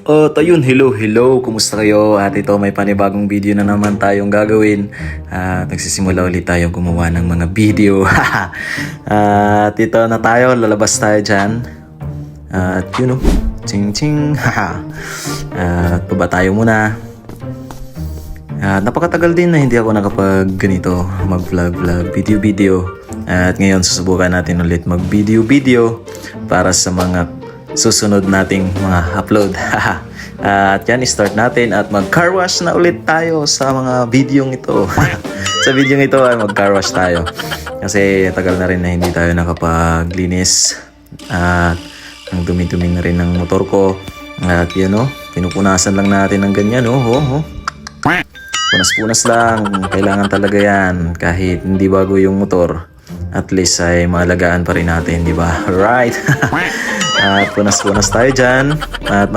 At ayun, hello, kumusta kayo? At ito may panibagong video na naman tayong gagawin. At nagsisimula ulit tayong gumawa ng mga video. At ito na tayo, lalabas tayo dyan. At yun o, ching. At baba tayo muna. At napakatagal din na hindi ako nakapag ganito, mag-vlog, video. At ngayon susubukan natin ulit mag-video para sa mga susunod nating mga upload. At yan, start natin at mag-car wash na ulit tayo sa mga videong ito. Sa videong ito ay mag-car wash tayo. Kasi tagal na rin na hindi tayo nakapaglinis. At ang dumi-dumi na rin ng motor ko. At yan o, pinupunasan lang natin ng ganyan o. Punas-punas lang. Kailangan talaga yan. Kahit hindi bago yung motor, at least ay maalagaan pa rin natin, di ba? Right. At punas-punas tayo dyan. At